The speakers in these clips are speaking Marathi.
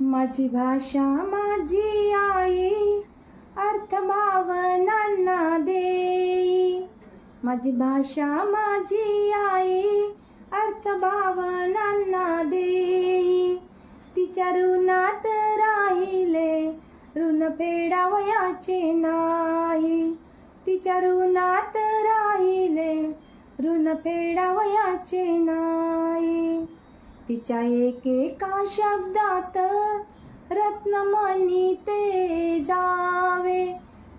माझी भाषा माझी आई, अर्थ भावनांना देई. माझी भाषा माझी आई, अर्थ भावनांना देई. तिच्या ऋणात राहिले ऋण फेडावयाचे नाही. तिच्या ऋणात राहिले ऋण फेडावयाचे नाही. तिच्या एकेका शब्दात रत्नमणी ते जावे.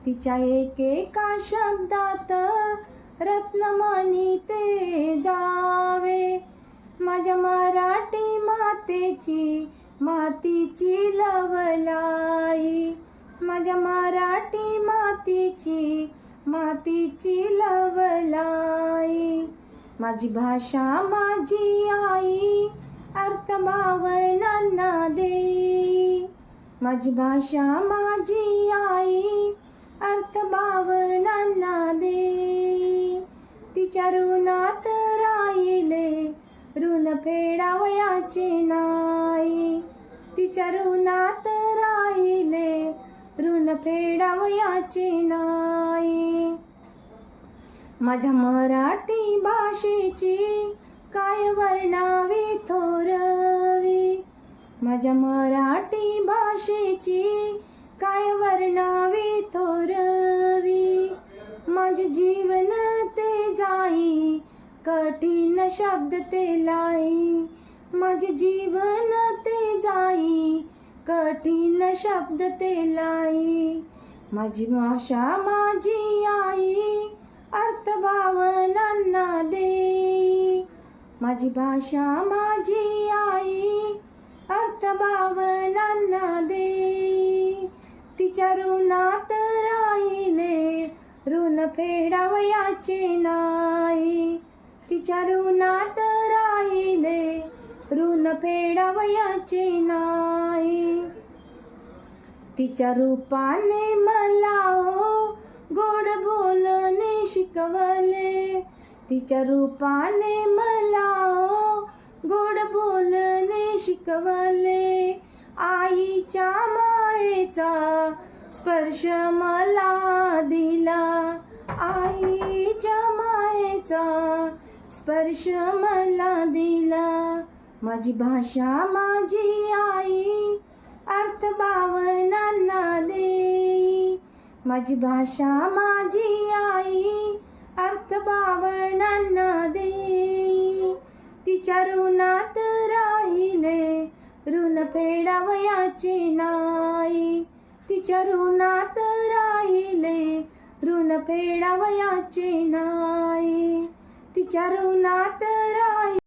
तिच्या एकेका शब्दात रत्नमणी ते जावे. माझ्या मराठी मातेची मातीची लवलाई. माझ्या मराठी मातीची मातीची लवलाई. माझी भाषा माझी आई, अर्थ भावनांना देई. माझी भाषा माझी आई, अर्थ भावनांना देई. तिच्या ऋणात राहिले ऋण फेडावयाचे नाही. तिच्या ऋणात राहिले ऋण फेडावयाचे नाही. माझ्या मराठी भाषेची काय वर्णावी थोरवी. माझ्या मराठी भाषेची काय वर्णावी थोरवी. माझे जीवन ते जाई, कठीण शब्द ते लाई. माझे जीवन ते जाई, कठीण शब्द ते लाई. माझी भाषा माझी आई, अर्थ भावनांना देई. माझी भाषा माझी आई, अर्थ भावनांना देई. तिच्या ऋणात राहिले ऋण फेडावयाचे नाही. तिच्या ऋणात राहिले ऋण फेडावयाचे नाही. तिच्या रूपाने मला गोड बोलणे शिकवले. तिच्या रूपाने मला गोड बोलणे शिकवले. आईच्या मायेचा स्पर्श मला दिला. आईच्या मायेचा स्पर्श मला दिला. माझी भाषा माझी आई, अर्थ भावनांना देई. माझी भाषा माझी आई, अर्थ भावनांना देई. तिच्या ऋणात राहिले ऋण फेडावयाचे नाही. तिच्या ऋणात राहिले ऋण फेडावयाचे नाही. तिच्या ऋणात राहिले